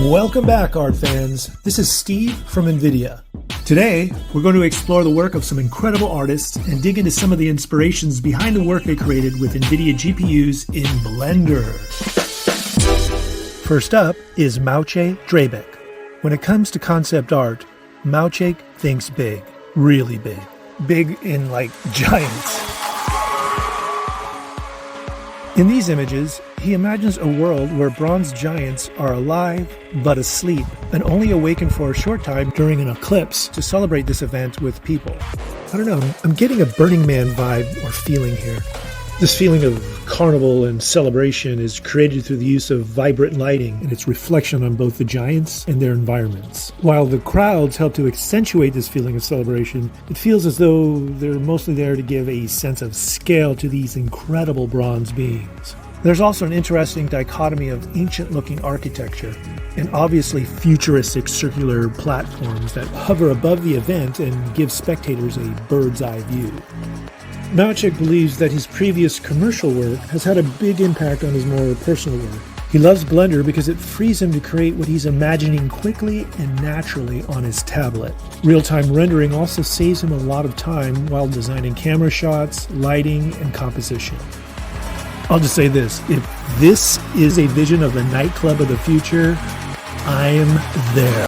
Welcome back, art fans. This is Steve from NVIDIA. Today, we're going to explore the work of some incredible artists and dig into some of the inspirations behind the work they created with NVIDIA GPUs in Blender. First up is Maciej Drabik. When it comes to concept art, Maciej thinks big, really big. Big in like giants. In these images, he imagines a world where bronze giants are alive but asleep and only awaken for a short time during an eclipse to celebrate this event with people. I don't know, I'm getting a Burning Man vibe or feeling here. This feeling of carnival and celebration is created through the use of vibrant lighting and its reflection on both the giants and their environments. While the crowds help to accentuate this feeling of celebration, it feels as though they're mostly there to give a sense of scale to these incredible bronze beings. There's also an interesting dichotomy of ancient-looking architecture and obviously futuristic circular platforms that hover above the event and give spectators a bird's-eye view. Maciej believes that his previous commercial work has had a big impact on his more personal work. He loves Blender because it frees him to create what he's imagining quickly and naturally on his tablet. Real-time rendering also saves him a lot of time while designing camera shots, lighting, and composition. I'll just say this, if this is a vision of the nightclub of the future, I'm there.